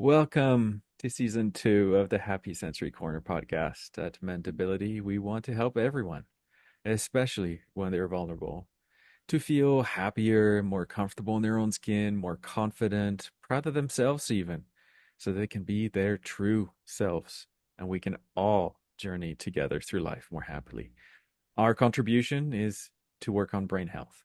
Welcome to season 2 of the Happy Sensory Corner podcast. At Mendability, we want to help everyone, especially when they're vulnerable, to feel happier, more comfortable in their own skin, more confident, proud of themselves, even, so they can be their true selves and we can all journey together through life more happily. Our contribution is to work on brain health.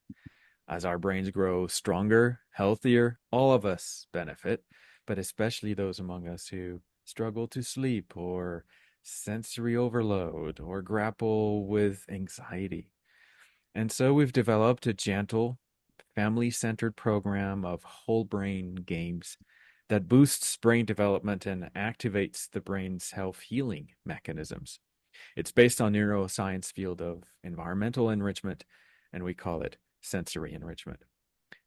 As our brains grow stronger, healthier, all of us benefit, but especially those among us who struggle to sleep or sensory overload or grapple with anxiety. And so we've developed a gentle, family centered program of whole brain games that boosts brain development and activates the brain's self healing mechanisms. It's based on neuroscience field of environmental enrichment, and we call it sensory enrichment.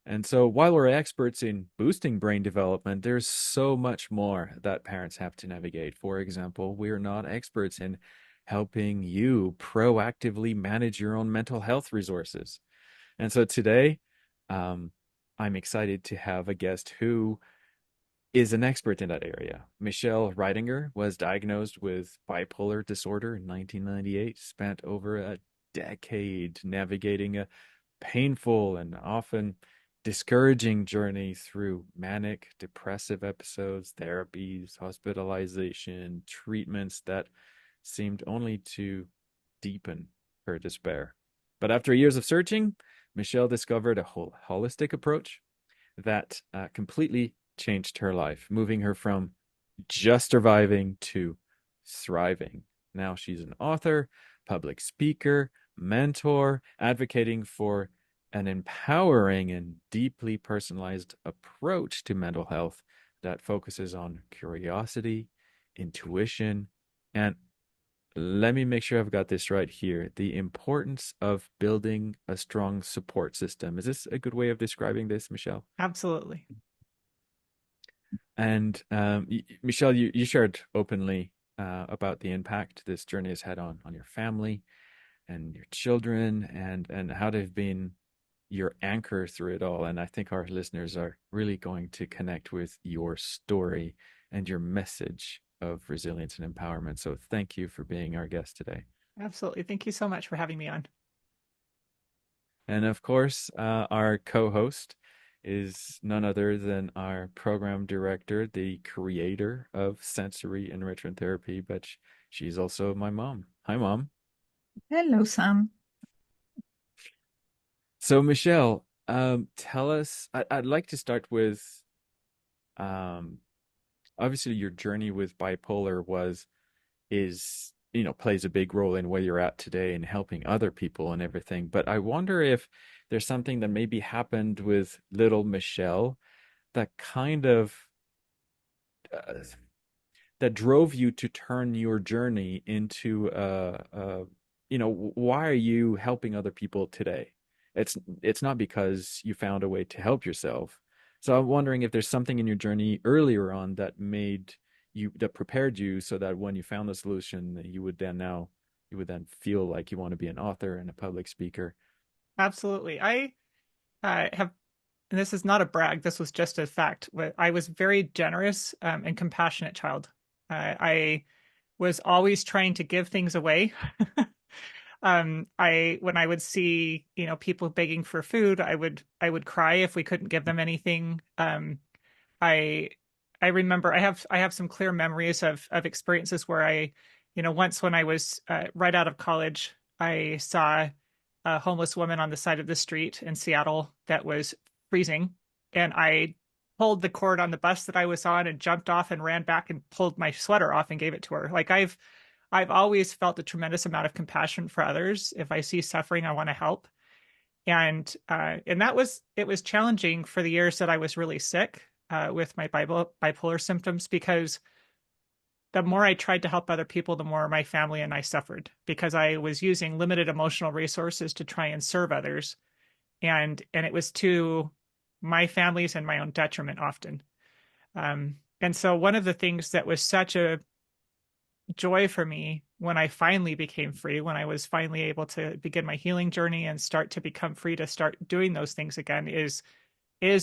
And so while we're experts in boosting brain development, there's so much more that parents have to navigate. For example, we're not experts in helping you proactively manage your own mental health resources. And so today, um, I'm excited to have a guest who is an expert in that area. Michelle Reittinger was diagnosed with bipolar disorder in 1998, spent over a decade navigating a painful and often discouraging journey through manic depressive episodes, therapies, hospitalization, treatments that seemed only to deepen her despair. But after years of searching, Michelle discovered a whole holistic approach that completely changed her life, moving her from just surviving to thriving. Now she's an author, public speaker, mentor, advocating for an empowering and deeply personalized approach to mental health that focuses on curiosity, intuition, and let me make sure I've got this right here. The importance of building a strong support system. Is this a good way of describing this, Michelle? Absolutely. And Michelle, you shared openly about the impact this journey has had on your family and your children, and how they've been your anchor through it all. And I think our listeners are really going to connect with your story and your message of resilience and empowerment. So thank you for being our guest today. Absolutely. Thank you so much for having me on. And of course, our co host is none other than our program director, the creator of sensory enrichment therapy, but she's also my mom. Hi, mom. Hello, Sam. So, Michelle, tell us, I'd like to start with um, obviously your journey with bipolar plays a big role in where you're at today and helping other people and everything. But I wonder if there's something that maybe happened with little Michelle that kind of uh, that drove you to turn your journey into why are you helping other people today? It's not because you found a way to help yourself. So I'm wondering if there's something in your journey earlier on that prepared you so that when you found the solution, you would then feel like you want to be an author and a public speaker. Absolutely. I have, and this is not a brag, this was just a fact. I was very generous and compassionate child. I was always trying to give things away. When I would see, people begging for food, I would cry if we couldn't give them anything. I I remember I have some clear memories of experiences where once when I was right out of college, I saw a homeless woman on the side of the street in Seattle that was freezing, and I pulled the cord on the bus that I was on and jumped off and ran back and pulled my sweater off and gave it to her. Like I've always felt a tremendous amount of compassion for others. If I see suffering, I want to help. And it was challenging for the years that I was really sick with my bipolar symptoms, because the more I tried to help other people, the more my family and I suffered, because I was using limited emotional resources to try and serve others, and it was to my family's and my own detriment often. And so one of the things that was such a joy for me when I finally became free, when I was finally able to begin my healing journey and start to become free to start doing those things again, is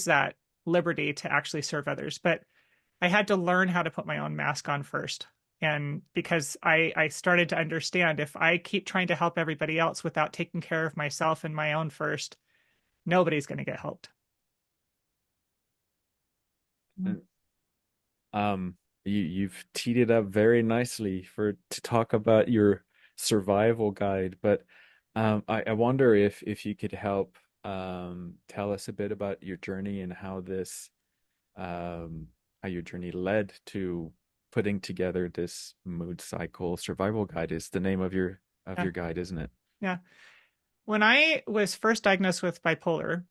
that liberty to actually serve others. But I had to learn how to put my own mask on first. And because I started to understand if I keep trying to help everybody else without taking care of myself and my own first, nobody's going to get helped. And, um, you've teed it up very nicely for to talk about your survival guide, but I wonder if you could help tell us a bit about your journey and um, how your journey led to putting together this mood cycle survival guide is the name of Yeah. your guide, isn't it? Yeah. When I was first diagnosed with bipolar,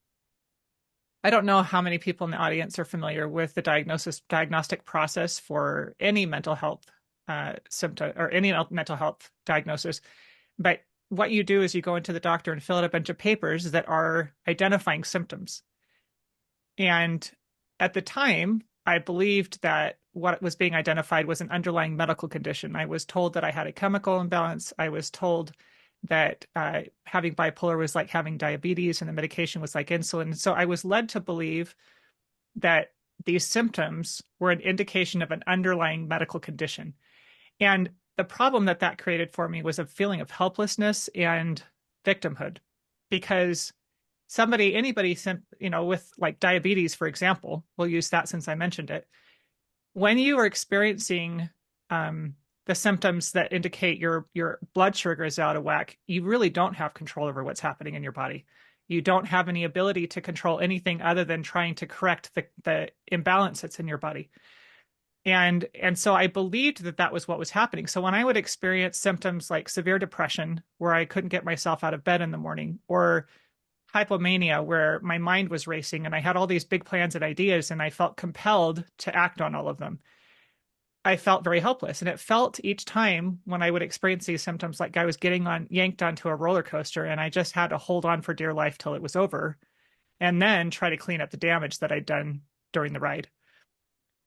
I don't know how many people in the audience are familiar with the diagnostic process for any mental health symptom or any mental health diagnosis. But what you do is you go into the doctor and fill out a bunch of papers that are identifying symptoms. And at the time, I believed that what was being identified was an underlying medical condition. I was told that I had a chemical imbalance. I was told that having bipolar was like having diabetes and the medication was like insulin. So I was led to believe that these symptoms were an indication of an underlying medical condition. And the problem that that created for me was a feeling of helplessness and victimhood because anybody, with like diabetes, for example, we'll use that since I mentioned it. When you are experiencing the symptoms that indicate your blood sugar is out of whack, you really don't have control over what's happening in your body. You don't have any ability to control anything other than trying to correct the imbalance that's in your body. And so I believed that that was what was happening. So when I would experience symptoms like severe depression, where I couldn't get myself out of bed in the morning, or hypomania, where my mind was racing and I had all these big plans and ideas, and I felt compelled to act on all of them, I felt very helpless. And it felt each time when I would experience these symptoms like I was yanked onto a roller coaster, and I just had to hold on for dear life till it was over, and then try to clean up the damage that I'd done during the ride.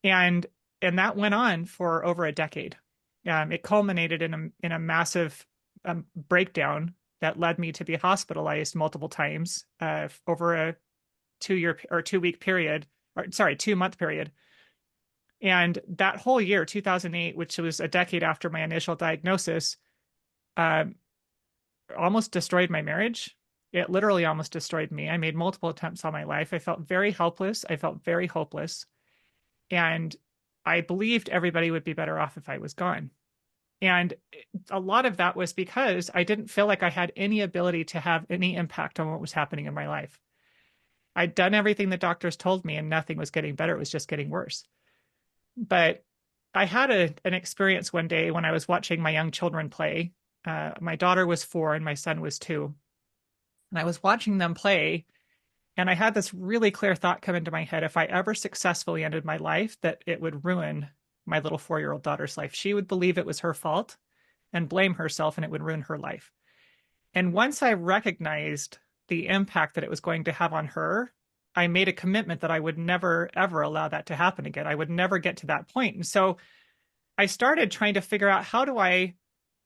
And that went on for over a decade. It culminated in a massive breakdown that led me to be hospitalized multiple times over a 2 year or 2 week period, or sorry, 2 month period. And that whole year, 2008, which was a decade after my initial diagnosis, um, almost destroyed my marriage. It literally almost destroyed me. I made multiple attempts on my life. I felt very helpless. I felt very hopeless. And I believed everybody would be better off if I was gone. And a lot of that was because I didn't feel like I had any ability to have any impact on what was happening in my life. I'd done everything the doctors told me and nothing was getting better. It was just getting worse. But I had an experience one day when I was watching my young children play. My daughter was 4 and my son was 2. And I was watching them play. And I had this really clear thought come into my head. If I ever successfully ended my life, that it would ruin my little 4-year-old daughter's life. She would believe it was her fault and blame herself, and it would ruin her life. And once I recognized the impact that it was going to have on her, I made a commitment that I would never, ever allow that to happen again. I would never get to that point. And so I started trying to figure out, how do I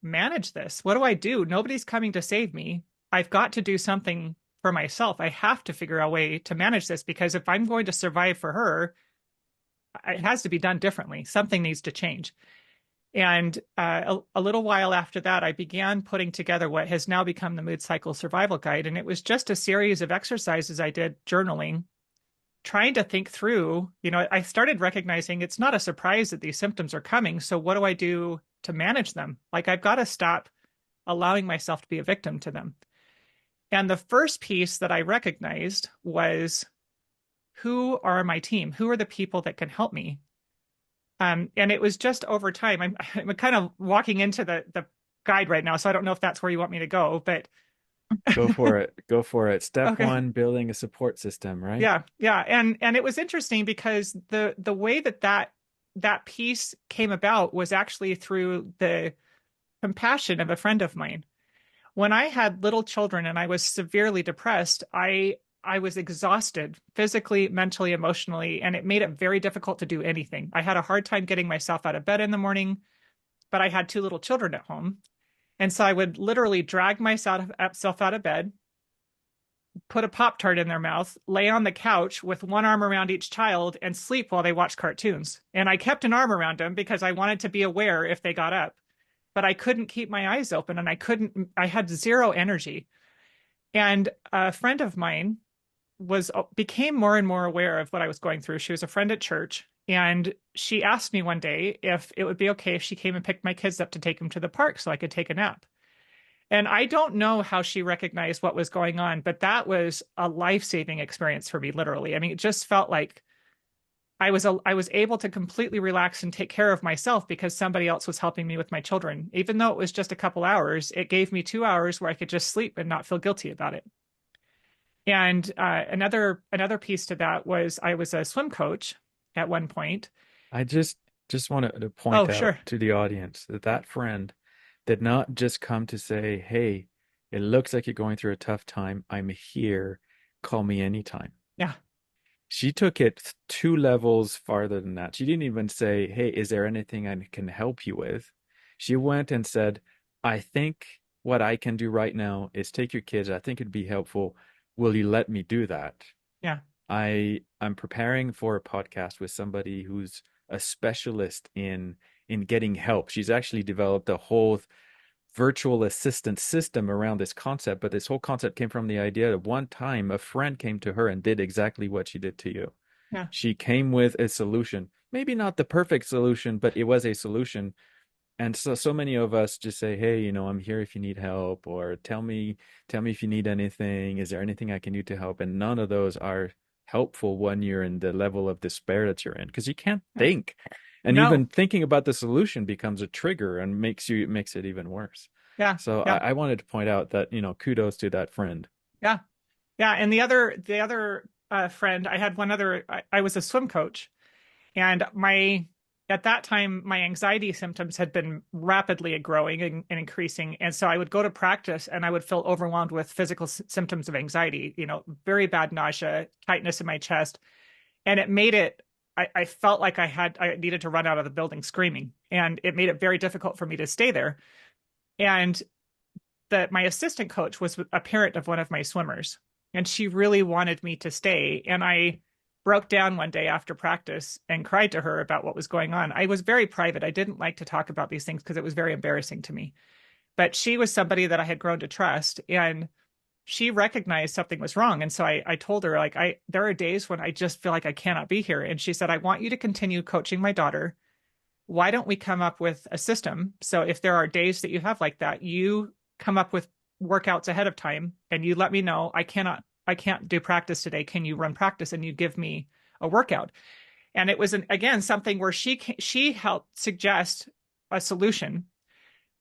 manage this? What do I do? Nobody's coming to save me. I've got to do something for myself. I have to figure out a way to manage this, because if I'm going to survive for her, it has to be done differently. Something needs to change. And a little while after that, I began putting together what has now become the Mood Cycle Survival Guide. And it was just a series of exercises I did, journaling, trying to think through, I started recognizing it's not a surprise that these symptoms are coming. So what do I do to manage them? Like, I've got to stop allowing myself to be a victim to them. And the first piece that I recognized was, who are my team? Who are the people that can help me? And it was just over time. I'm kind of walking into the guide right now, so I don't know if that's where you want me to go, but Go for it. Go for it. Step okay. one, building a support system, right? Yeah, yeah. And it was interesting because the way that piece came about was actually through the compassion of a friend of mine. When I had little children and I was severely depressed, I was exhausted physically, mentally, emotionally, and it made it very difficult to do anything. I had a hard time getting myself out of bed in the morning, but I had 2 little children at home. And so I would literally drag myself out of bed, put a Pop-Tart in their mouth, lay on the couch with one arm around each child, and sleep while they watch cartoons. And I kept an arm around them because I wanted to be aware if they got up, but I couldn't keep my eyes open and I had zero energy. And a friend of mine became more and more aware of what I was going through. She was a friend at church, and she asked me one day if it would be okay if she came and picked my kids up to take them to the park so I could take a nap. And I don't know how she recognized what was going on, but that was a life-saving experience for me, literally. I mean, it just felt like I was able to completely relax and take care of myself because somebody else was helping me with my children. Even though it was just a couple hours, it gave me 2 hours where I could just sleep and not feel guilty about it. And another piece to that was I was a swim coach at one point. I just wanted to Oh, point out sure. to the audience that that friend did not just come to say, "Hey, it looks like you're going through a tough time. I'm here. Call me anytime." Yeah. She took it two levels farther than that. She didn't even say, "Hey, is there anything I can help you with?" She went and said, "I think what I can do right now is take your kids. I think it'd be helpful. Will you let me do that?" Yeah. I'm preparing for a podcast with somebody who's a specialist in getting help. She's actually developed a whole virtual assistant system around this concept, but this whole concept came from the idea that one time a friend came to her and did exactly what she did to you. Yeah. She came with a solution, maybe not the perfect solution, but it was a solution. And so many of us just say, "Hey, I'm here if you need help," or tell me if you need anything. Is there anything I can do to help?" And none of those are helpful when you're in the level of despair that you're in, because you can't Yeah. think. And No. even thinking about the solution becomes a trigger and makes it even worse. Yeah. So Yeah. I wanted to point out that, kudos to that friend. Yeah. Yeah. And the other friend, I had one other, I was a swim coach, and at that time, my anxiety symptoms had been rapidly growing and increasing. And so I would go to practice and I would feel overwhelmed with physical symptoms of anxiety, very bad nausea, tightness in my chest. And it made I felt like I needed to run out of the building screaming. And it made it very difficult for me to stay there. And my assistant coach was a parent of one of my swimmers, and she really wanted me to stay. And I broke down one day after practice and cried to her about what was going on. I was very private. I didn't like to talk about these things because it was very embarrassing to me. But she was somebody that I had grown to trust, and she recognized something was wrong. And so I told her, like, there are days when I just feel like I cannot be here. And she said, "I want you to continue coaching my daughter. Why don't we come up with a system? So if there are days that you have like that, you come up with workouts ahead of time and you let me know, I can't do practice today. Can you run practice?" And you give me a workout. And it was again something where she helped suggest a solution.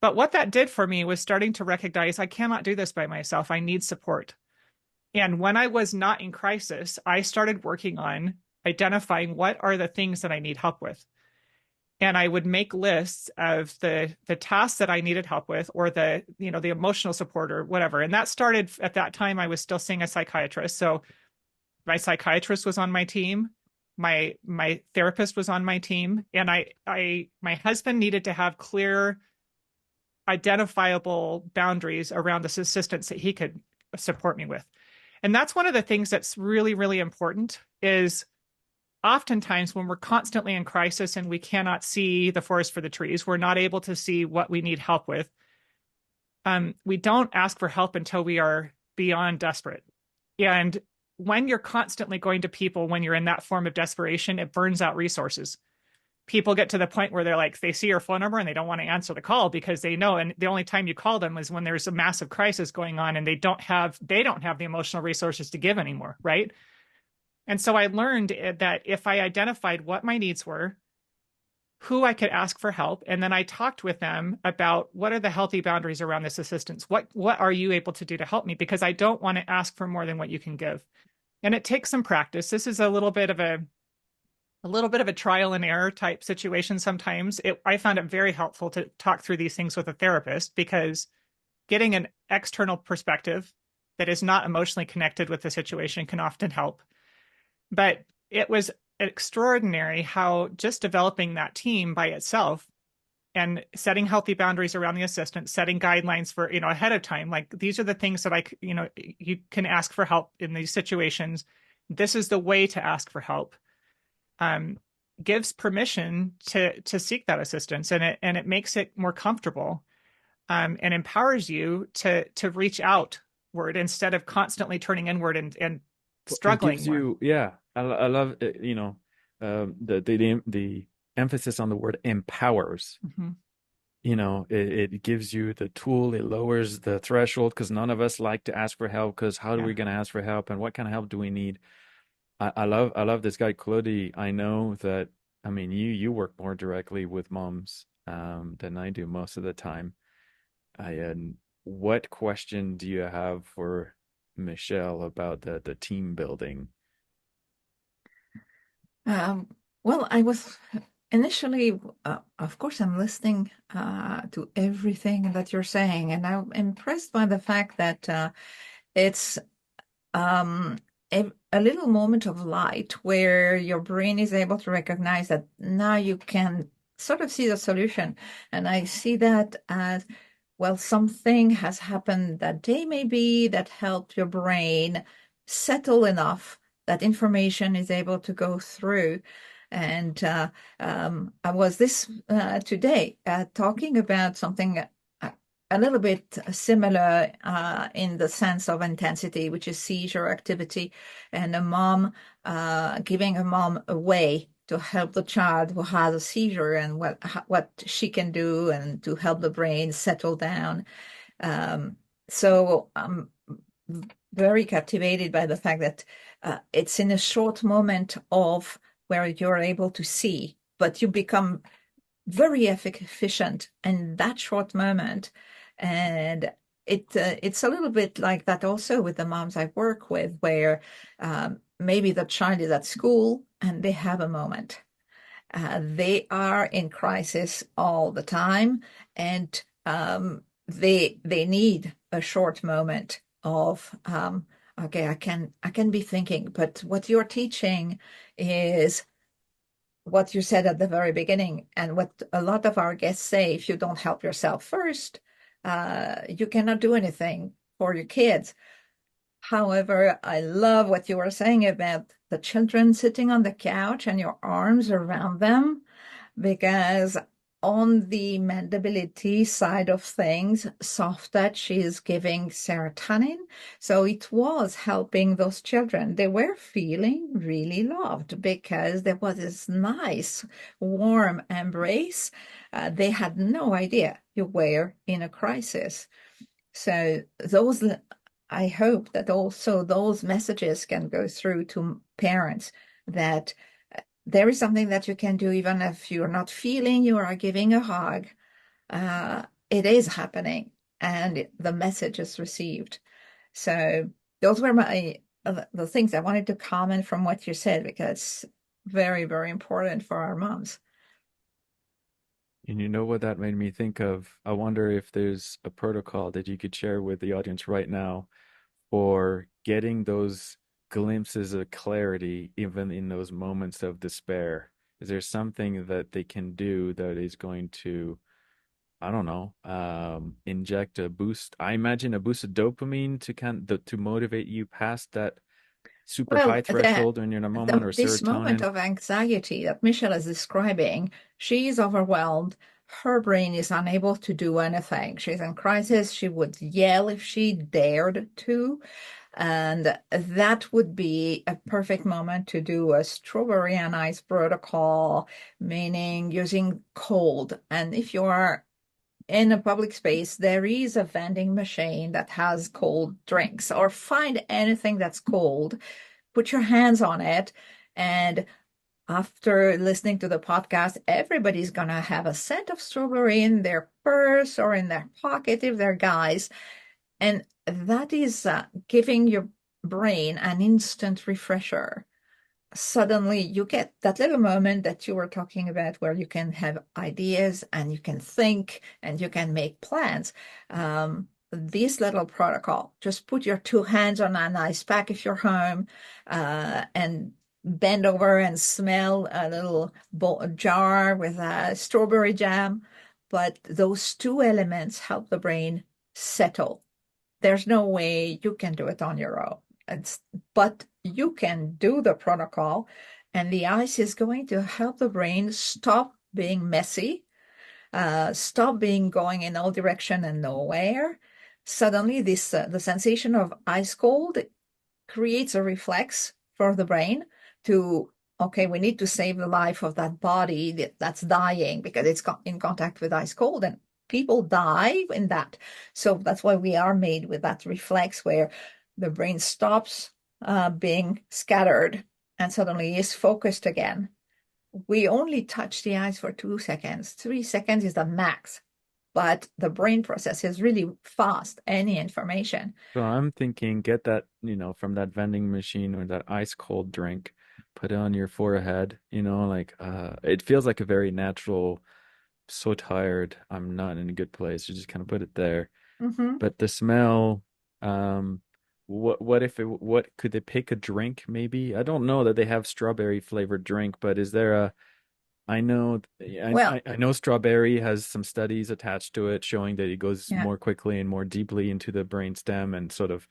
But what that did for me was starting to recognize I cannot do this by myself. I need support. And when I was not in crisis, I started working on identifying what are the things that I need help with. And I would make lists of the tasks that I needed help with, or the emotional support or whatever. And that started at that time. I was still seeing a psychiatrist, so my psychiatrist was on my team, my therapist was on my team, and my husband needed to have clear, identifiable boundaries around the assistance that he could support me with. And that's one of the things that's really, really important is oftentimes when we're constantly in crisis and we cannot see the forest for the trees, we're not able to see what we need help with. We don't ask for help until we are beyond desperate. And when you're constantly going to people, when you're in that form of desperation, it burns out resources. People get to the point where they see your phone number and they don't want to answer the call because they know, and the only time you call them is when there's a massive crisis going on and they don't have the emotional resources to give anymore, right? And so I learned that if I identified what my needs were, who I could ask for help, and then I talked with them about what are the healthy boundaries around this assistance? What are you able to do to help me? Because I don't want to ask for more than what you can give. And it takes some practice. This is a little bit of a trial and error type situation sometimes. I found it very helpful to talk through these things with a therapist because getting an external perspective that is not emotionally connected with the situation can often help. But it was extraordinary how just developing that team by itself and setting healthy boundaries around the assistant, setting guidelines for, ahead of time. Like these are the things that you can ask for help in these situations. This is the way to ask for help. Um, Gives permission to seek that assistance, and it makes it more comfortable, and empowers you to reach outward instead of constantly turning inward and It struggling gives more. you, yeah, I love it, the emphasis on the word empowers. Mhm. It gives you the tool, it lowers the threshold because none of us like to ask for help because how are Yeah. we going to ask for help and what kind of help do we need? I love this guy, Claudie. I know that, I mean, you work more directly with moms than I do most of the time. What question do you have for Michelle about the team building? Um, well, I was initially, of course, I'm listening to everything that you're saying, and I'm impressed by the fact that it's um, a little moment of light where your brain is able to recognize that now you can sort of see the solution. And I see that as, well, something has happened that day maybe that helped your brain settle enough that information is able to go through. And I was this today talking about something a little bit similar in the sense of intensity, which is seizure activity, and a mom giving a mom a way to help the child who has a seizure and what she can do and to help the brain settle down. Um, so I'm very captivated by the fact that it's in a short moment of where you're able to see, but you become very efficient in that short moment. And it's a little bit like that also with the moms I work with, where maybe the child is at school and they have a moment. They are in crisis all the time, and they need a short moment of okay, I can be thinking, but what you're teaching is what you said at the very beginning, and what a lot of our guests say: if you don't help yourself first, you cannot do anything for your kids. However, I love what you were saying about the children sitting on the couch and your arms around them, because on the mendability side of things, soft touch is giving serotonin. So it was helping those children. They were feeling really loved because there was this nice, warm embrace. They had no idea you were in a crisis. So those, I hope that also those messages can go through to parents that there is something that you can do even if you're not feeling you are giving a hug. It is happening, and the message is received. So those were my the things I wanted to comment from what you said, because it's very, very important for our moms. And you know what that made me think of? I wonder if there's a protocol that you could share with the audience right now for getting those glimpses of clarity, even in those moments of despair. Is there something that they can do that is going to, I don't know, inject a boost? I imagine a boost of dopamine to motivate you past that super Well, high threshold when you're in a moment, or this moment serotonin. of anxiety that Michelle is describing, she is overwhelmed. Her brain is unable to do anything. She's in crisis. She would yell if she dared to. And that would be a perfect moment to do a strawberry and ice protocol, meaning using cold. And if you are in a public space, there is a vending machine that has cold drinks, or find anything that's cold, put your hands on it. And after listening to the podcast, everybody's going to have a scent of strawberry in their purse or in their pocket if they're guys. And that is giving your brain an instant refresher. Suddenly you get that little moment that you were talking about where you can have ideas and you can think and you can make plans. This little protocol, just put your two hands on an ice pack if you're home, and bend over and smell a little jar with a strawberry jam. but those two elements help the brain settle. There's no way you can do it on your own. But you can do the protocol, and the ice is going to help the brain stop being messy, stop being going in all direction and nowhere. Suddenly, the sensation of ice cold creates a reflex for the brain to, okay, we need to save the life of that body that's dying because it's in contact with ice cold, and people die in that. So that's why we are made with that reflex where the brain stops being scattered and suddenly is focused again. We only touch the ice for 2 seconds. 3 seconds is the max, but the brain processes really fast any information. So I'm thinking, get that, from that vending machine or that ice cold drink, put it on your forehead, like it feels like a very natural, so tired, I'm not in a good place. You just kind of put it there. Mm-hmm. But the smell, what could they pick a drink maybe? I don't know that they have strawberry flavored drink, but is there a I know, Well, I know strawberry has some studies attached to it showing that it goes yeah. more quickly and more deeply into the brainstem and sort of,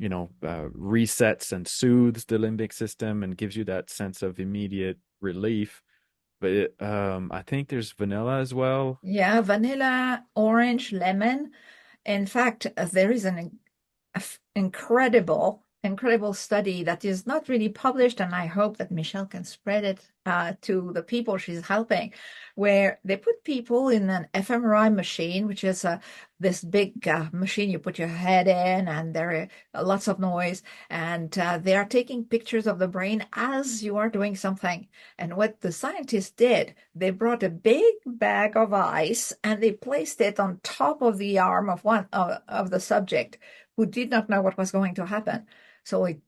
resets and soothes the limbic system and gives you that sense of immediate relief. But I think there's vanilla as well. Yeah, vanilla, orange, lemon. In fact, there is an incredible study that is not really published, and I hope that Michelle can spread it to the people she's helping, where they put people in an fMRI machine, which is this big machine you put your head in, and there are lots of noise, and they are taking pictures of the brain as you are doing something. And what the scientists did, they brought a big bag of ice and they placed it on top of the arm of one of the subject who did not know what was going to happen. So it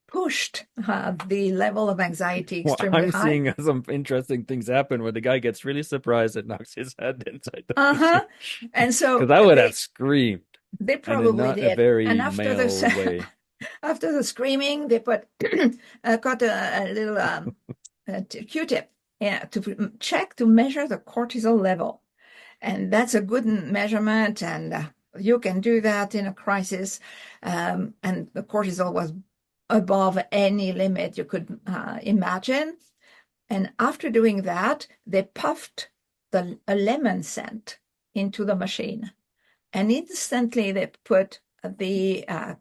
pushed the level of anxiety Well, extremely I'm high. seeing some interesting things happen where the guy gets really surprised and knocks his head inside the Uh-huh. machine. And so Because I would have screamed, they and in probably not a did. And very after this, male way. after the screaming, they put got a little Q-tip, yeah, to check to measure the cortisol level. And that's a good measurement, and you can do that in a crisis. And the cortisol was above any limit you could imagine. And after doing that, they puffed a lemon scent into the machine. And instantly they put the uh,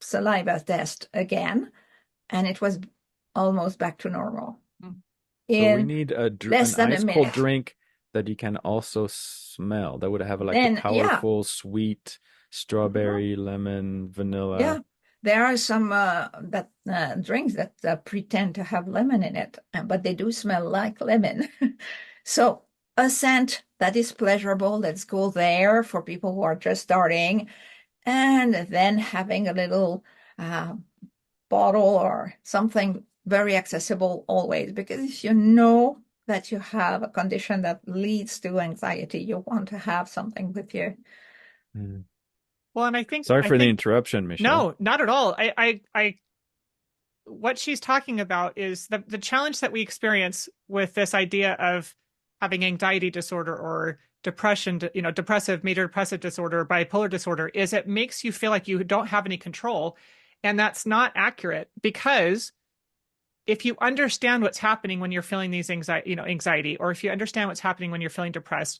saliva test again, and it was almost back to normal So we in need less an than a ice cold minute. drink that you can also smell. That would have like the Then, yeah. powerful, sweet Mhm. strawberry, lemon, vanilla. Yeah, there are some that drinks that pretend to have lemon in it, but they do smell like lemon. So a scent that is pleasurable, let's go there for people who are just starting, and then having a little uh, bottle or something very accessible always, because if you know that you have a condition that leads to anxiety, you want to have something with you. Mm. Well, and I think Sorry I for the think interruption, Michelle. no, not at all. What she's talking about is the challenge that we experience with this idea of having anxiety disorder or depression, depressive, major depressive disorder, bipolar disorder, is it makes you feel like you don't have any control. And that's not accurate, because if you understand what's happening when you're feeling these anxiety, or if you understand what's happening when you're feeling depressed,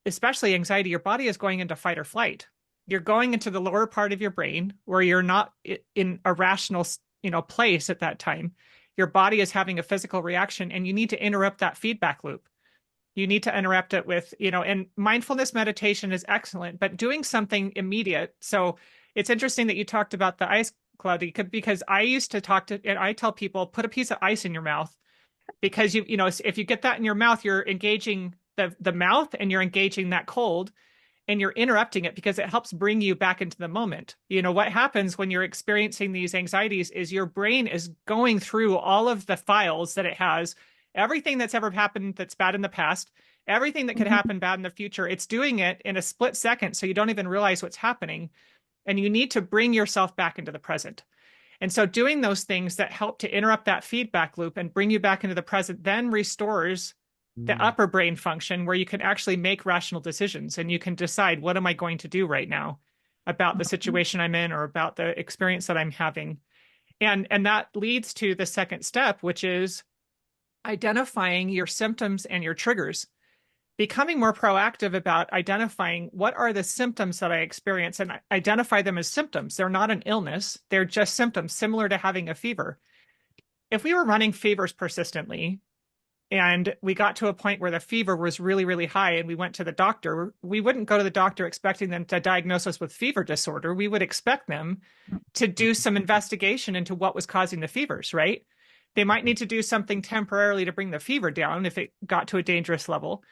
especially anxiety, your body is going into fight or flight. You're going into the lower part of your brain where you're not in a rational, place at that time. Your body is having a physical reaction, and you need to interrupt that feedback loop. You need to interrupt it with, and mindfulness meditation is excellent, but doing something immediate. So it's interesting that you talked about the ice, Claudie, because I used to and I tell people, put a piece of ice in your mouth, because if you get that in your mouth, you're engaging the mouth, and you're engaging that cold, and you're interrupting it, because it helps bring you back into the moment. What happens when you're experiencing these anxieties is your brain is going through all of the files that it has, everything that's ever happened that's bad in the past, everything that could Mhm. happen bad in the future. It's doing it in a split second, so you don't even realize what's happening. And you need to bring yourself back into the present. And so doing those things that help to interrupt that feedback loop and bring you back into the present then restores the Mm. upper brain function where you can actually make rational decisions and you can decide, what am I going to do right now about the Mhm. situation I'm in or about the experience that I'm having? And that leads to the second step, which is identifying your symptoms and your triggers, becoming more proactive about identifying what are the symptoms that I experience and identify them as symptoms. They're not an illness, they're just symptoms, similar to having a fever. If we were running fevers persistently and we got to a point where the fever was really, really high and we went to the doctor, we wouldn't go to the doctor expecting them to diagnose us with fever disorder. We would expect them to do some investigation into what was causing the fevers, right? They might need to do something temporarily to bring the fever down if it got to a dangerous level.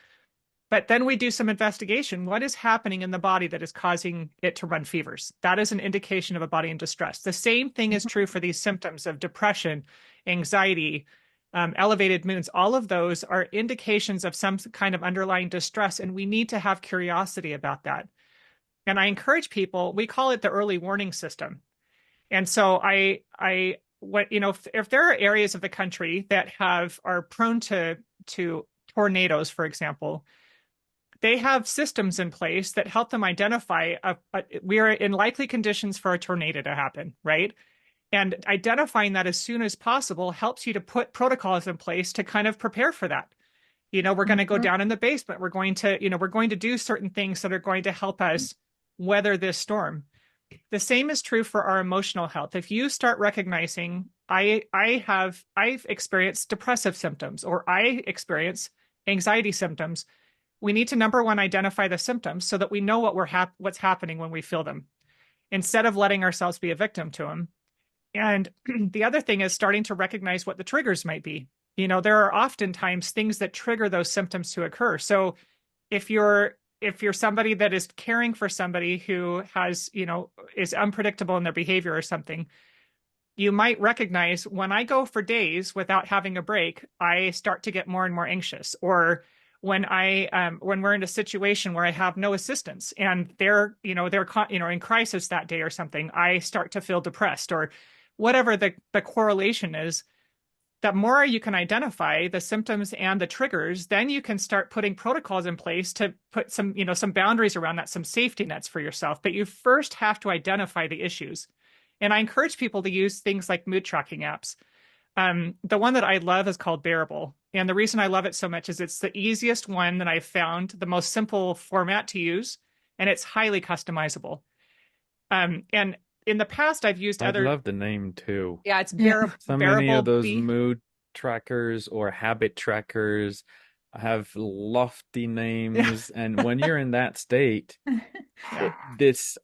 But then we do some investigation. What is happening in the body that is causing it to run fevers? That is an indication of a body in distress. The same thing is true for these symptoms of depression, anxiety, elevated moods. All of those are indications of some kind of underlying distress, and we need to have curiosity about that. And I encourage people, we call it the early warning system. And so what, if there are areas of the country that are prone to tornadoes, for example, they have systems in place that help them identify we are in likely conditions for a tornado to happen, right? And identifying that as soon as possible helps you to put protocols in place to kind of prepare for that. We're going to go Mhm. down in the basement. We're going to do certain things that are going to help us weather this storm. The same is true for our emotional health. If you start recognizing I've experienced depressive symptoms or I experience anxiety symptoms, we need to, number one, identify the symptoms so that we know what's happening when we feel them, instead of letting ourselves be a victim to them. And the other thing is starting to recognize what the triggers might be. There are oftentimes things that trigger those symptoms to occur. So if you're somebody that is caring for somebody who is unpredictable in their behavior or something, you might recognize, when I go for days without having a break, I start to get more and more anxious. Or when we're in a situation where I have no assistance and they're in crisis that day or something, I start to feel depressed, or whatever the correlation is. That more you can identify the symptoms and the triggers, then you can start putting protocols in place to put some boundaries around that, some safety nets for yourself. But you first have to identify the issues. And I encourage people to use things like mood tracking apps. The one that I love is called Bearable. And the reason I love it so much is it's the easiest one that I've found, the most simple format to use, and it's highly customizable. And in the past, I've used I other, love the name too. yeah, it's Yeah. So many of Bearable those B. mood trackers or habit trackers have lofty Yeah, names, and when you're in that state, yeah, this,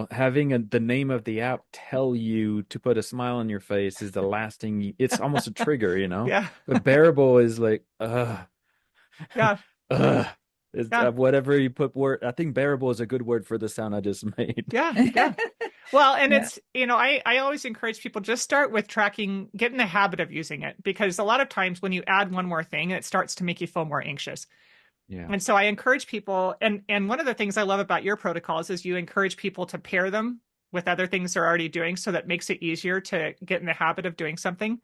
having the name of the app tell you to put a smile on your face is the last thing it's almost a trigger. yeah, But bearable is like, yeah, ugh. It's, yeah, whatever you put word, I think bearable is a good word for the sound I just made. yeah, yeah. Well, and Yeah. it's, I always encourage people, just start with tracking, get in the habit of using it, because a lot of times when you add one more thing, it starts to make you feel more anxious. Yeah. And so I encourage people, and one of the things I love about your protocols is you encourage people to pair them with other things they're already doing, so that makes it easier to get in the habit of doing something.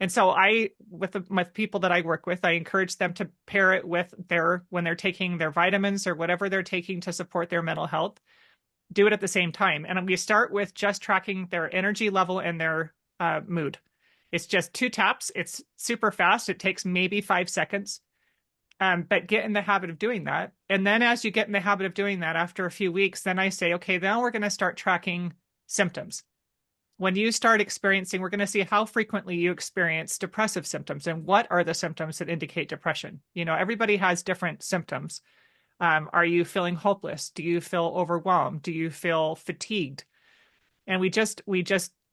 And so with people that I work with, I encourage them to pair it with when they're taking their vitamins or whatever they're taking to support their mental health, do it at the same time. And we start with just tracking their energy level and their mood. It's just 2 taps. It's super fast. It takes maybe 5 seconds. But get in the habit of doing that. And then as you get in the habit of doing that, after a few weeks, then I say, okay, now we're going to start tracking symptoms. When you start experiencing, we're going to see how frequently you experience depressive symptoms and what are the symptoms that indicate depression. Everybody has different symptoms. Are you feeling hopeless? Do you feel overwhelmed? Do you feel fatigued? And we just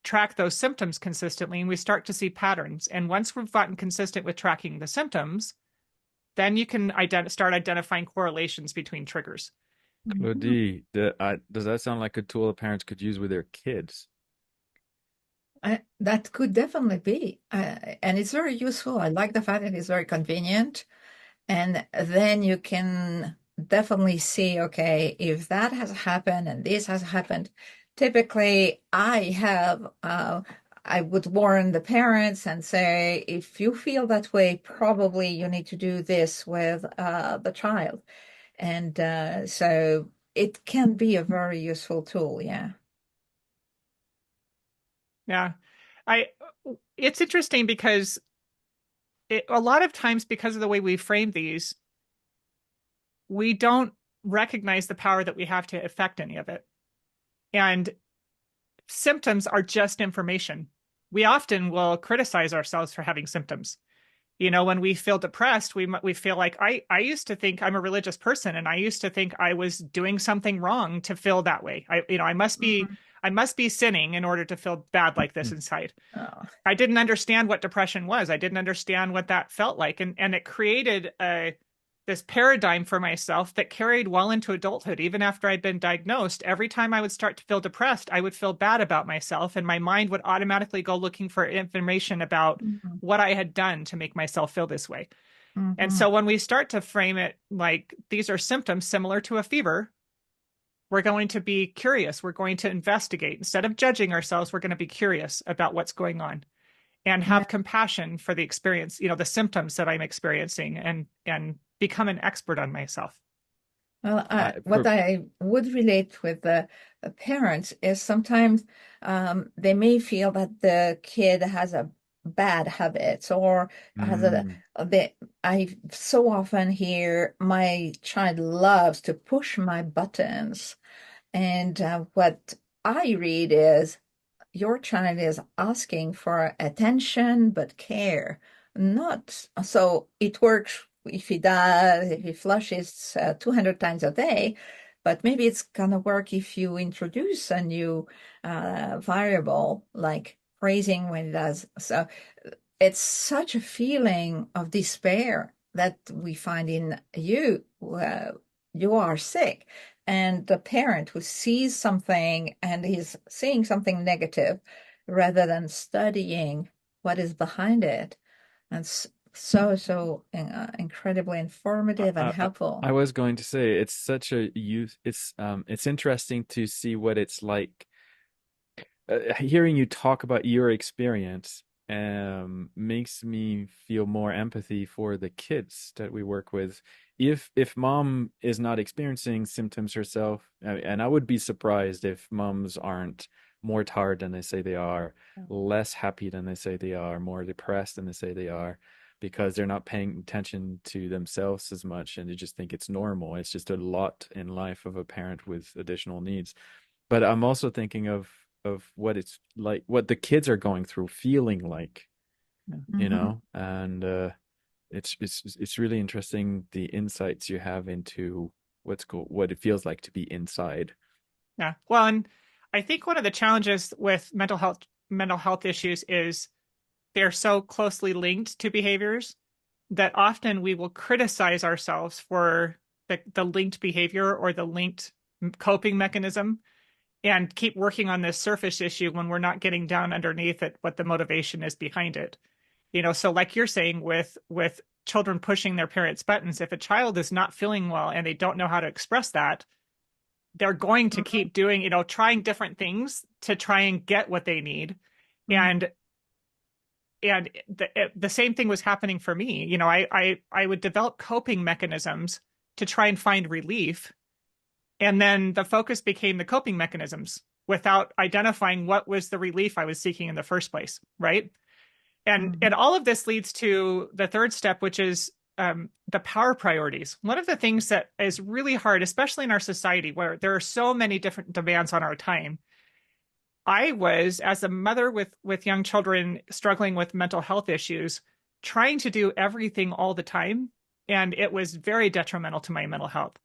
track those symptoms consistently, and we start to see patterns. And once we've gotten consistent with tracking the symptoms, then you can start identifying correlations between triggers. Mhm. Claudie, does that sound like a tool that parents could use with their kids? That could definitely be. And it's very useful. I like the fact that it's very convenient. And then you can definitely see, okay, if that has happened and this has happened, typically I have I would warn the parents and say, if you feel that way, probably you need to do this with the child. And so it can be a very useful tool. Yeah. Yeah. I it's interesting because a lot of times, because of the way we frame these, we don't recognize the power that we have to affect any of it. And symptoms are just information. We often will criticize ourselves for having symptoms. When we feel depressed, we feel like I used to think I'm a religious person, and I used to think I was doing something wrong to feel that way. Mhm. I must be sinning in order to feel bad like this Mm. inside. Oh. I didn't understand what depression was. I didn't understand what that felt like. And it created this paradigm for myself that carried well into adulthood. Even after I'd been diagnosed, every time I would start to feel depressed, I would feel bad about myself. And my mind would automatically go looking for information about Mhm. what I had done to make myself feel this way. And Mhm. so when we start to frame it like these are symptoms similar to a fever, we're going to be curious. We're going to investigate. Instead of judging ourselves, we're going to be curious about what's going on and Yeah. have compassion for the experience, the symptoms that I'm experiencing, and become an expert on myself. Well, I, what for, I would relate with the parents is sometimes they may feel that the kid has a bad habits or has mm, I so often hear my child loves to push my buttons. And what I read is your child is asking for attention, but care. Not so it works if he does, if he flushes 200 times a day, but maybe it's gonna work if you introduce a new variable like praising when he does. So it's such a feeling of despair that we find in you. You are sick. And the parent who sees something and is seeing something negative rather than studying what is behind it. And so incredibly informative and I, I, helpful. I was going to say it's such a use. It's interesting to see what it's like. Hearing you talk about your experience makes me feel more empathy for the kids that we work with. If mom is not experiencing symptoms herself, and I would be surprised if moms aren't more tired than they say they are, less happy than they say they are, more depressed than they say they are, because they're not paying attention to themselves as much and they just think it's normal. It's just a lot in life of a parent with additional needs. But I'm also thinking of what it's like, what the kids are going through, feeling like, Mhm. and it's really interesting the insights you have into what it feels like to be inside. Yeah. Well, and I think one of the challenges with mental health issues is they're so closely linked to behaviors that often we will criticize ourselves for the linked behavior or the linked coping mechanism and keep working on this surface issue when we're not getting down underneath it, what the motivation is behind it. So like you're saying with children pushing their parents' buttons, if a child is not feeling well and they don't know how to express that, they're going to keep doing, trying different things to try and get what they need. Mhm. And the same thing was happening for me. I would develop coping mechanisms to try and find relief, and then the focus became the coping mechanisms without identifying what was the relief I was seeking in the first place, right? And Mhm. all of this leads to the third step, which is the power priorities. One of the things that is really hard, especially in our society where there are so many different demands on our time. I was, as a mother with young children struggling with mental health issues, trying to do everything all the time, and it was very detrimental to my mental health.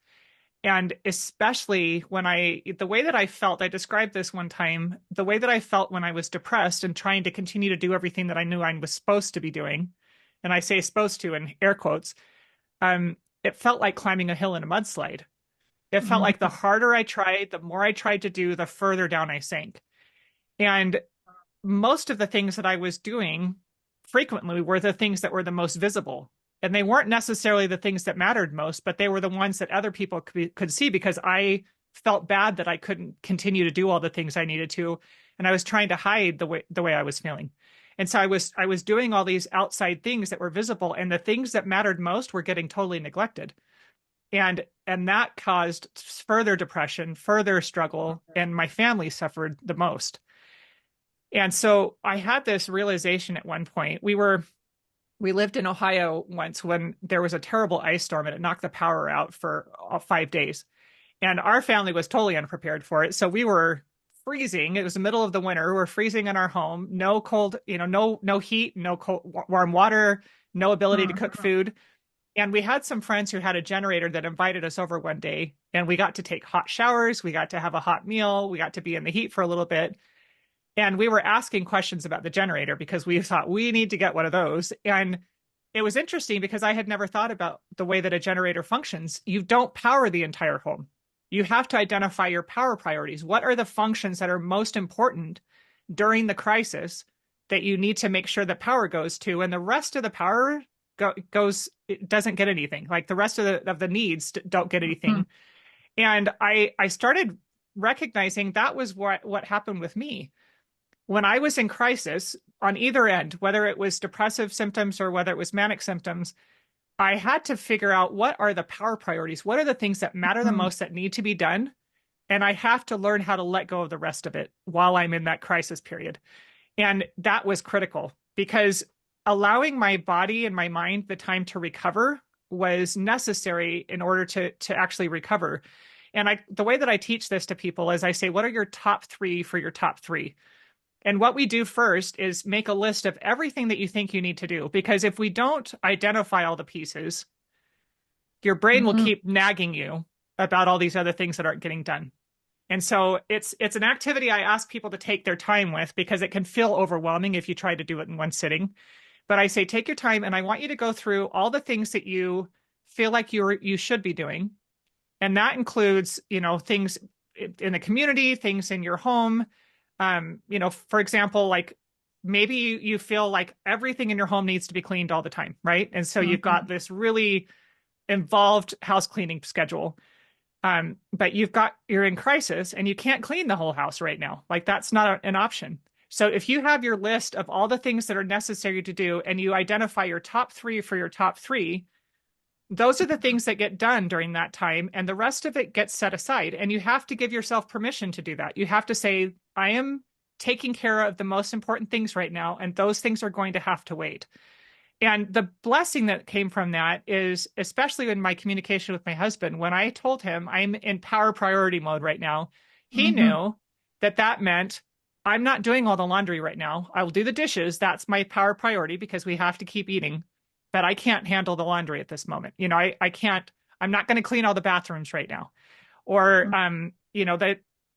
And especially when the way that I felt, I described this one time, the way that I felt when I was depressed and trying to continue to do everything that I knew I was supposed to be doing, and I say supposed to in air quotes, it felt like climbing a hill in a mudslide. It felt like the Mhm. harder I tried, the more I tried to do, the further down I sank. And most of the things that I was doing frequently were the things that were the most visible. And they weren't necessarily the things that mattered most, but they were the ones that other people could see because I felt bad that I couldn't continue to do all the things I needed to and I was trying to hide the way I was feeling. And so I was doing all these outside things that were visible, and the things that mattered most were getting totally neglected. And that caused further depression, further struggle, and my family suffered the most. And so I had this realization at one point. We lived in Ohio once when there was a terrible ice storm and it knocked the power out for 5 days. And our family was totally unprepared for it. So we were freezing. It was the middle of the winter. We're freezing in our home. No cold, no heat, no cold, warm water, no ability to cook Mhm. food. And we had some friends who had a generator that invited us over one day, and we got to take hot showers. We got to have a hot meal. We got to be in the heat for a little bit. And we were asking questions about the generator because we thought we need to get one of those. And it was interesting because I had never thought about the way that a generator functions. You don't power the entire home. You have to identify your power priorities. What are the functions that are most important during the crisis that you need to make sure that power goes to? And the rest of the power goes, it doesn't get anything. Like the rest of the needs don't get anything. And I started recognizing that was what happened with me when I was in crisis on either end, whether it was depressive symptoms or whether it was manic symptoms. I had to figure out what are the power priorities? What are the things that matter the Mhm. most that need to be done? And I have to learn how to let go of the rest of it while I'm in that crisis period. And that was critical because allowing my body and my mind the time to recover was necessary in order to actually recover. And the way that I teach this to people is I say, what are your top three for your top three? And what we do first is make a list of everything that you think you need to do. Because if we don't identify all the pieces, your brain will Mhm. keep nagging you about all these other things that aren't getting done. And so it's an activity I ask people to take their time with because it can feel overwhelming if you try to do it in one sitting. But I say take your time and I want you to go through all the things that you feel like you should be doing. And that includes, things in the community, things in your home. For example, like maybe you feel like everything in your home needs to be cleaned all the time, right? And so you've got Mhm. this really involved house cleaning schedule. But you're in crisis and you can't clean the whole house right now. Like that's not an option. So if you have your list of all the things that are necessary to do and you identify your top three for your top three, those are the things that get done during that time, and the rest of it gets set aside. And you have to give yourself permission to do that. You have to say, I am taking care of the most important things right now, and those things are going to have to wait. And the blessing that came from that is, especially in my communication with my husband, when I told him I'm in power priority mode right now, he Mhm. knew that that meant I'm not doing all the laundry right now. I will do the dishes. That's my power priority because we have to keep eating, but I can't handle the laundry at this moment. I can't, I'm not going to clean all the bathrooms right now. Or,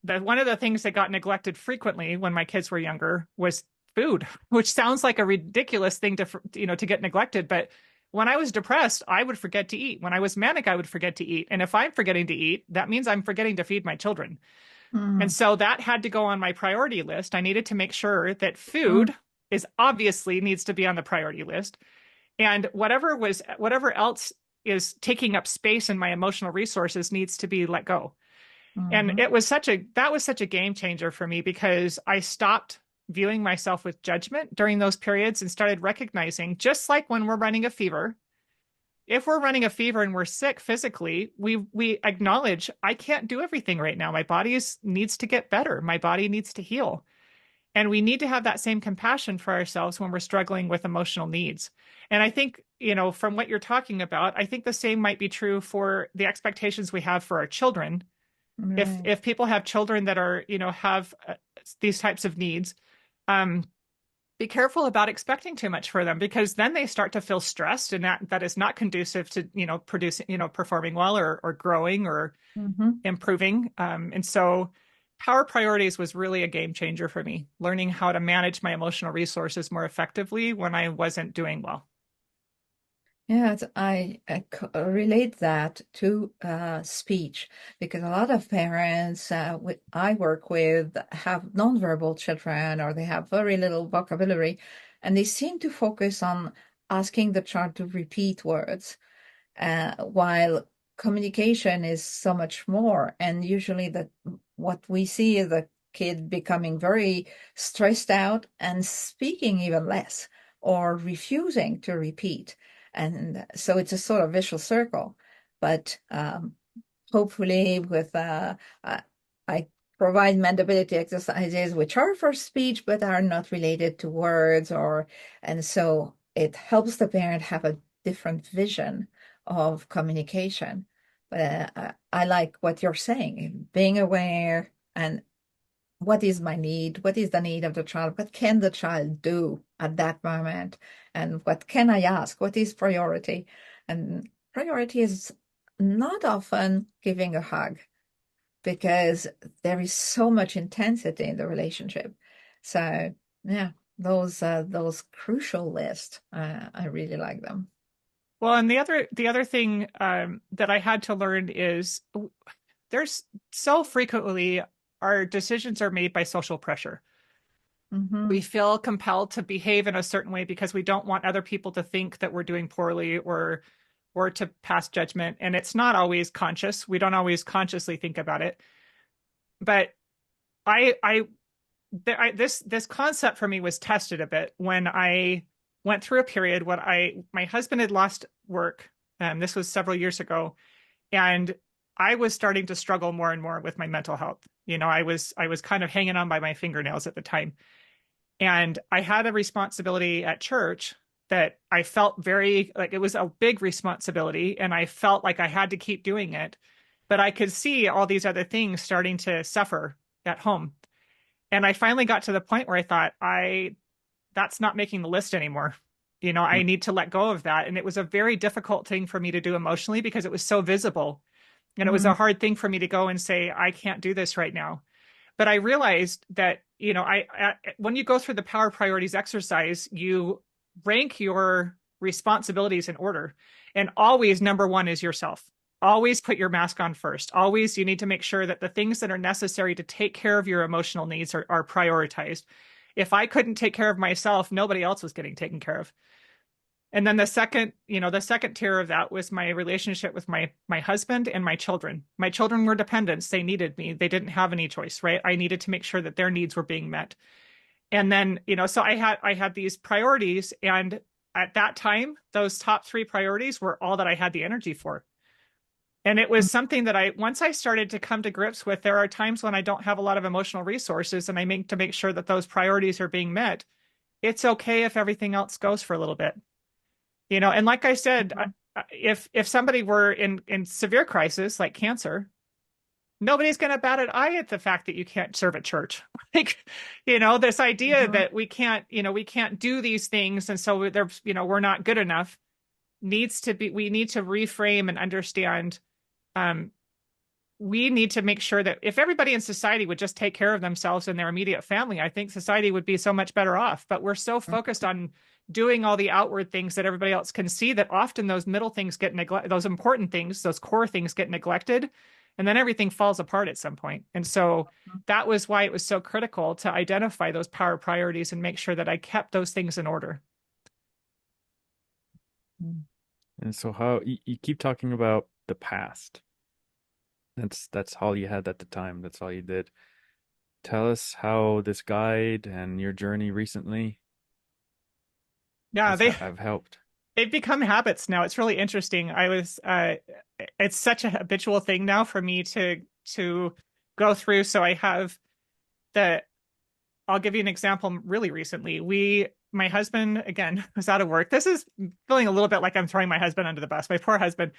that one of the things that got neglected frequently when my kids were younger was food, which sounds like a ridiculous thing to get neglected. But when I was depressed, I would forget to eat. When I was manic, I would forget to eat. And if I'm forgetting to eat, that means I'm forgetting to feed my children. And Mhm. so that had to go on my priority list. I needed to make sure that Mhm. food is obviously needs to be on the priority list. And whatever else is taking up space in my emotional resources needs to be let go. And Mhm. that was such a game changer for me because I stopped viewing myself with judgment during those periods and started recognizing, just like when we're running a fever, if we're running a fever and we're sick physically, we acknowledge I can't do everything right now. My body needs to get better. My body needs to heal. And we need to have that same compassion for ourselves when we're struggling with emotional needs. And I think, from what you're talking about, I think the same might be true for the expectations we have for our children. Right. If people have children that are, have these types of needs, um, be careful about expecting too much for them because then they start to feel stressed, and that is not conducive to, producing, performing well or growing or Mhm. improving. And so power priorities was really a game changer for me, learning how to manage my emotional resources more effectively when I wasn't doing well. Yes, relate that to speech because a lot of parents I work with have nonverbal children or they have very little vocabulary, and they seem to focus on asking the child to repeat words, while communication is so much more. And usually, what we see is that kid becoming very stressed out and speaking even less or refusing to repeat. And so it's a sort of vicious circle. But hopefully, with I provide mendability exercises which are for speech but are not related to words, and so it helps the parent have a different vision of communication. But I like what you're saying, being aware and what is my need? What is the need of the child? What can the child do at that moment? And what can I ask? What is priority? And priority is not often giving a hug because there is so much intensity in the relationship. So yeah, those crucial lists, I really like them. Well, and the other thing that I had to learn is there's so frequently our decisions are made by social pressure. We feel compelled to behave in a certain way because we don't want other people to think that we're doing poorly or to pass judgment. And it's not always conscious. We don't always consciously think about it. But I this concept for me was tested a bit when I went through a period when my husband had lost work. This was several years ago, and I was starting to struggle more and more with my mental health. I was kind of hanging on by my fingernails at the time. And I had a responsibility at church that I felt very like it was a big responsibility, and I felt like I had to keep doing it. But I could see all these other things starting to suffer at home. And I finally got to the point where I thought, that's not making the list anymore. I need to let go of that. And it was a very difficult thing for me to do emotionally because it was so visible. And it was a hard thing for me to go and say, I can't do this right now. But I realized that, when you go through the power priorities exercise, you rank your responsibilities in order. And always number one is yourself. Always put your mask on first. Always you need to make sure that the things that are necessary to take care of your emotional needs are prioritized. If I couldn't take care of myself, nobody else was getting taken care of. And then the second tier of that was my relationship with my husband and my children. My children were dependents. They needed me. They didn't have any choice, right? I needed to make sure that their needs were being met. And then, so I had these priorities, and at that time, those top three priorities were all that I had the energy for. And it was something that once I started to come to grips with, there are times when I don't have a lot of emotional resources, and I make sure that those priorities are being met. It's okay if everything else goes for a little bit. And like I said, if somebody were in severe crisis like cancer, nobody's going to bat an eye at the fact that you can't serve at church. Like, this idea that we can't do these things, and so we're not good enough needs to be. We need to reframe and understand. We need to make sure that if everybody in society would just take care of themselves and their immediate family, I think society would be so much better off. But we're so focused on doing all the outward things that everybody else can see that often those middle things get neglected, those important things, those core things get neglected, and then everything falls apart at some point. And so that was why it was so critical to identify those power priorities and make sure that I kept those things in order. And so how you keep talking about the past. That's all you had at the time. That's all you did. Tell us how this guide and your journey recently Yeah, have helped. they've become habits now. It's really interesting. It's such a habitual thing now for me to go through. So I'll give you an example really recently. My husband, again, was out of work. This is feeling a little bit like I'm throwing my husband under the bus. My poor husband.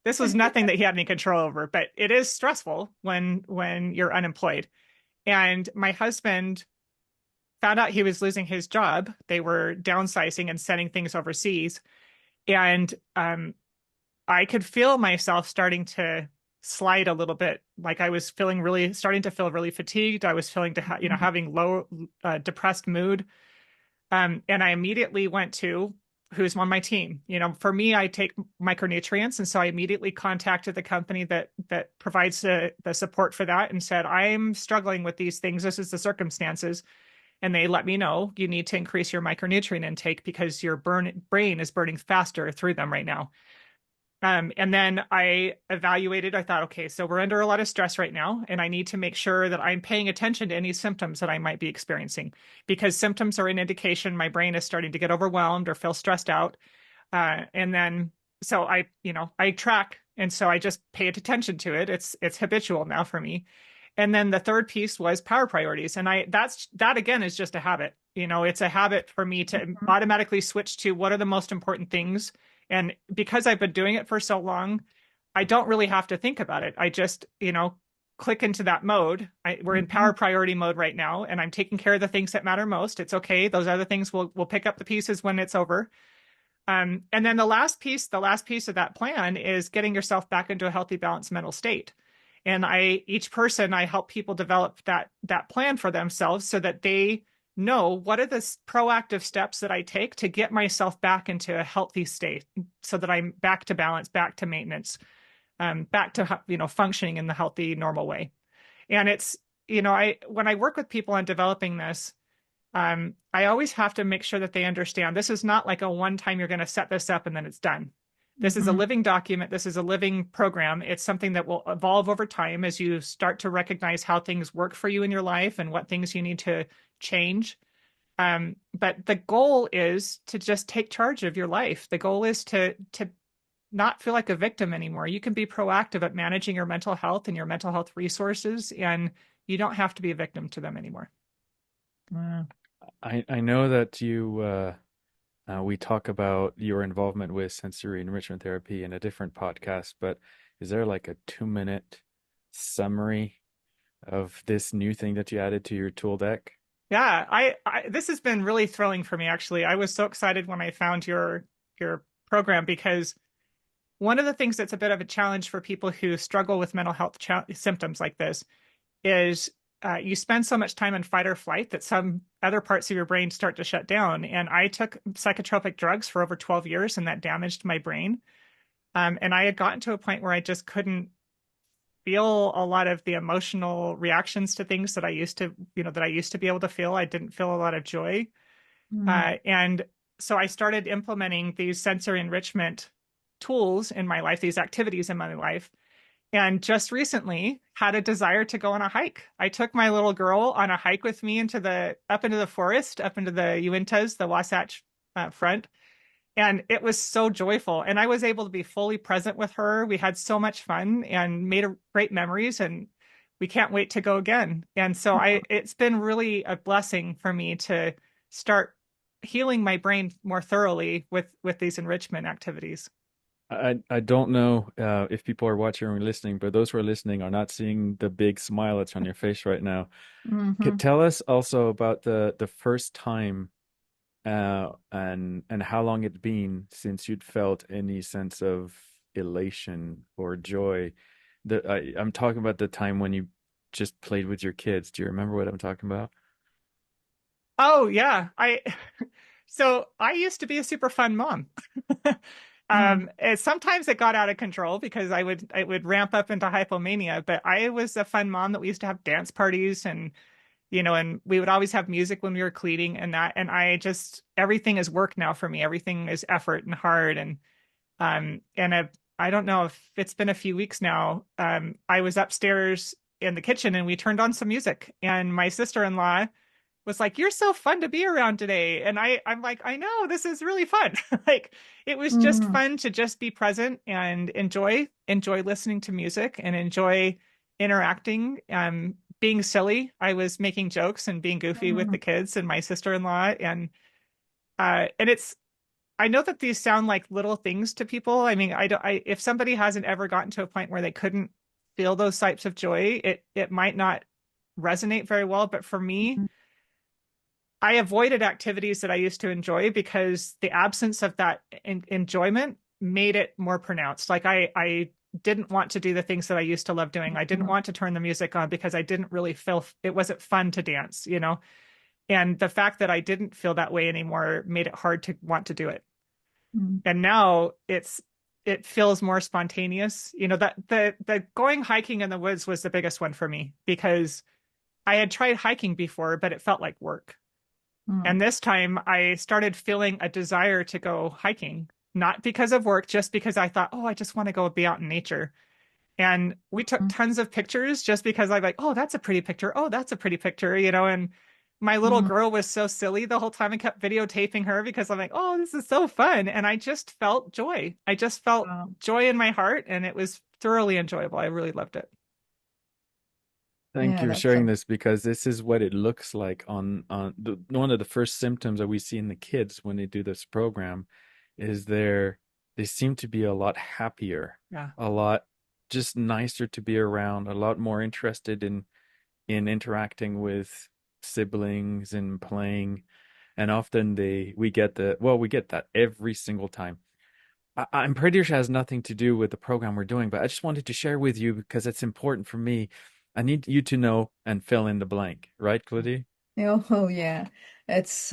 This was nothing that he had any control over, but it is stressful when you're unemployed. And my husband found out he was losing his job. They were downsizing and sending things overseas. And I could feel myself starting to slide a little bit. Like I was starting to feel really fatigued. I was feeling having low, depressed mood. And I immediately went to who's on my team. For me, I take micronutrients. And so I immediately contacted the company that provides the support for that and said, I'm struggling with these things. This is the circumstances. And they let me know you need to increase your micronutrient intake because your brain is burning faster through them right now. And then I evaluated, I thought, okay, so we're under a lot of stress right now, and I need to make sure that I'm paying attention to any symptoms that I might be experiencing, because symptoms are an indication my brain is starting to get overwhelmed or feel stressed out. And then, so I track, and so I just pay attention to it. It's habitual now for me. And then the third piece was power priorities. And that again is just a habit. It's a habit for me to Mhm. automatically switch to what are the most important things. And because I've been doing it for so long, I don't really have to think about it. I just, click into that mode. We're in Mhm. power priority mode right now, and I'm taking care of the things that matter most. It's okay. Those other things will pick up the pieces when it's over. And then the last piece of that plan is getting yourself back into a healthy, balanced mental state. And each person, I help people develop that plan for themselves so that they know what are the proactive steps that I take to get myself back into a healthy state, so that I'm back to balance, back to maintenance, back to functioning in the healthy, normal way. And it's I when I work with people on developing this, I always have to make sure that they understand this is not like a one time you're going to set this up and then it's done. This is a Mhm. living document. This is a living program. It's something that will evolve over time as you start to recognize how things work for you in your life and what things you need to change. But the goal is to just take charge of your life. The goal is to not feel like a victim anymore. You can be proactive at managing your mental health and your mental health resources, and you don't have to be a victim to them anymore. Wow. I know that we talk about your involvement with sensory enrichment therapy in a different podcast, but is there like a 2 minute summary of this new thing that you added to your tool deck? Yeah, this has been really thrilling for me actually. I was so excited when I found your program, because one of the things that's a bit of a challenge for people who struggle with mental health symptoms like this is you spend so much time in fight or flight that some other parts of your brain start to shut down. And I took psychotropic drugs for over 12 years, and that damaged my brain. And I had gotten to a point where I just couldn't feel a lot of the emotional reactions to things that I used to be able to feel. I didn't feel a lot of joy. Mm. And so I started implementing these sensory enrichment tools in my life, these activities in my life. And just recently had a desire to go on a hike. I took my little girl on a hike with me up into the forest, up into the Uintas, the Wasatch Front. And it was so joyful. And I was able to be fully present with her. We had so much fun and made great memories, and we can't wait to go again. And so it's been really a blessing for me to start healing my brain more thoroughly with these enrichment activities. I don't know if people are watching or listening, but those who are listening are not seeing the big smile that's on your face right now. Mhm. Tell us also about the first time and how long it's been since you'd felt any sense of elation or joy. I'm talking about the time when you just played with your kids. Do you remember what I'm talking about? Oh yeah, I so I used to be a super fun mom. Mm. Sometimes it got out of control because I would ramp up into hypomania, but I was a fun mom that we used to have dance parties, and we would always have music when we were cleaning and that. And everything is work now for me. Everything is effort and hard. I don't know if it's been a few weeks now. I was upstairs in the kitchen and we turned on some music, and my sister-in-law was like, "You're so fun to be around today." And I'm like, "I know, this is really fun." Like, it was just Mm. fun to just be present and enjoy listening to music and enjoy interacting, being silly. I was making jokes and being goofy with Mm. the kids and my sister-in-law. And I know that these sound like little things to people. I mean, I don't I if somebody hasn't ever gotten to a point where they couldn't feel those types of joy, it might not resonate very well. But for me, I avoided activities that I used to enjoy because the absence of that enjoyment made it more pronounced. Like, I didn't want to do the things that I used to love doing. I didn't Mm. want to turn the music on because I didn't really feel it wasn't fun to dance. And the fact that I didn't feel that way anymore made it hard to want to do it. Mm. And now it feels more spontaneous. That the going hiking in the woods was the biggest one for me, because I had tried hiking before, but it felt like work. Mm. And this time I started feeling a desire to go hiking. not because of work, just because I thought, oh, I just want to go be out in nature. And we took tons of pictures just because I'm like, oh, that's a pretty picture. Oh, that's a pretty picture, and my little Mhm. girl was so silly the whole time. I kept videotaping her because I'm like, oh, this is so fun. And I just felt joy. I just felt Wow. joy in my heart, and it was thoroughly enjoyable. I really loved it. Thank Yeah, you for that's sharing a this because this is what it looks like on one of the first symptoms that we see in the kids when they do this program is they seem to be a lot happier, Yeah. a lot just nicer to be around, a lot more interested in interacting with siblings and playing. And often we get that every single time. I'm pretty sure it has nothing to do with the program we're doing, but I just wanted to share with you because it's important for me. I need you to know and fill in the blank, right, Claudie? Oh yeah, it's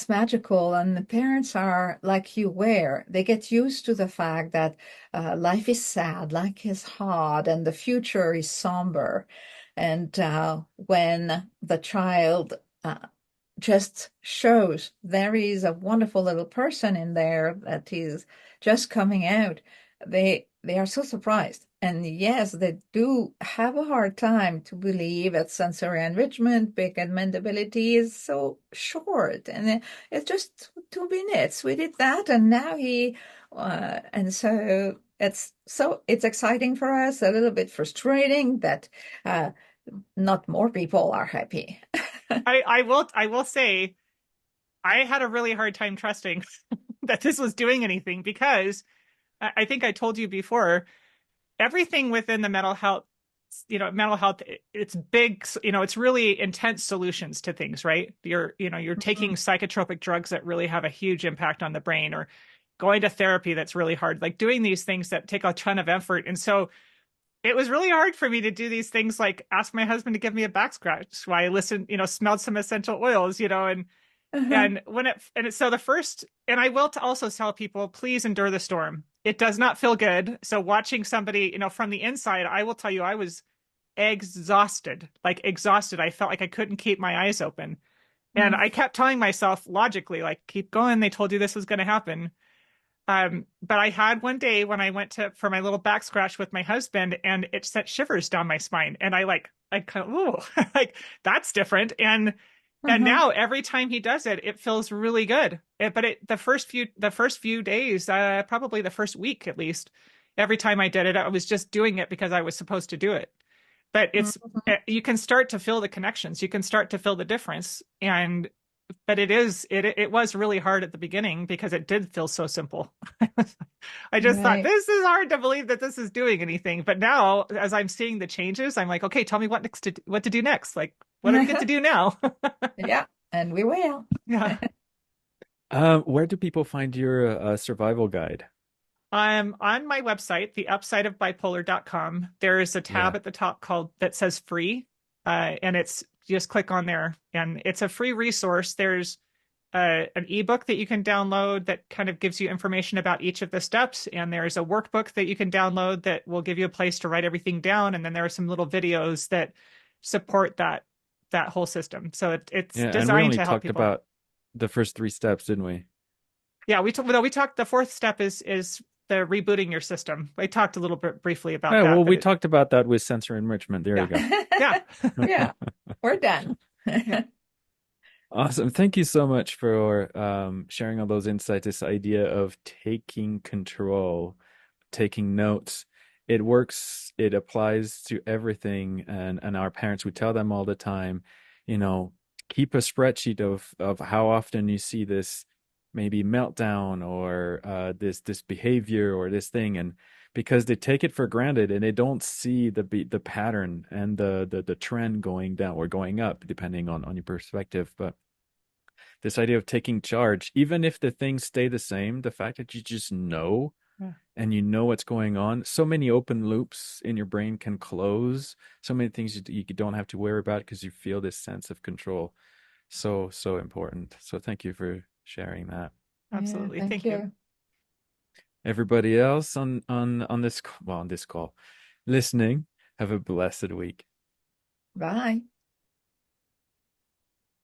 magical, and the parents are like you were. They get used to the fact that life is sad, life is hard, and the future is somber. And when the child just shows there is a wonderful little person in there that is just coming out, they are so surprised. And yes, they do have a hard time to believe that sensory enrichment, big amendability is so short. And it's just 2 minutes. We did that, and now and so it's exciting for us, a little bit frustrating that uh, not more people are happy. I will say I had a really hard time trusting that this was doing anything because I think I told you before, everything within the mental health, it's big, it's really intense solutions to things, right? You're taking psychotropic drugs that really have a huge impact on the brain, or going to therapy that's really hard, like doing these things that take a ton of effort. And so it was really hard for me to do these things, like ask my husband to give me a back scratch while I listened, smelled some essential oils, Uh-huh. and so the first, and I will also tell people, please endure the storm. It does not feel good. So watching somebody, from the inside, I will tell you, I was exhausted, like exhausted. I felt like I couldn't keep my eyes open. And Mm. I kept telling myself logically, like, keep going. They told you this was going to happen. But I had one day when I went for my little back scratch with my husband, and it sent shivers down my spine. And I kind of, ooh, like that's different. And Uh-huh. now every time he does it, it feels really good. The first few days, probably the first week at least, every time I did it, I was just doing it because I was supposed to do it. But Mhm. you can start to feel the connections. You can start to feel the difference. But it was really hard at the beginning because it did feel so simple. I just thought, Right. this is hard to believe that this is doing anything. But now, as I'm seeing the changes, I'm like, okay, tell me what to do next. Like, what do we get to do now? Yeah, and we will. Yeah. Where do people find your survival guide? On my website, the upside of bipolar.com, there is a tab Yeah. at the top called that says free. And it's just click on there, and it's a free resource. There's an ebook that you can download that kind of gives you information about each of the steps. And there's a workbook that you can download that will give you a place to write everything down. And then there are some little videos that support that whole system. So it's Yeah, and we designed only to help talked people. about the first three steps, didn't we? Yeah, we talked. The fourth step is the rebooting your system. I talked a little bit briefly about Yeah, that, well, but we talked about that with sensory enrichment. There you yeah, go. yeah, Yeah, we're done. yeah, Awesome. Thank you so much for sharing all those insights, this idea of taking control, taking notes. It works, it applies to everything. And our parents, we tell them all the time, you know, keep a spreadsheet of how often you see this maybe meltdown or this behavior or this thing. And because they take it for granted and they don't see the pattern and the trend going down or going up, depending on your perspective. But this idea of taking charge, even if the things stay the same, the fact that you just know yeah, and you know what's going on, so many open loops in your brain can close, so many things you don't have to worry about because you feel this sense of control. So, so important. So thank you for sharing that. Yeah, absolutely. thank Thank you. you. Everybody else on this, well, on this call, listening, have a blessed week. Bye.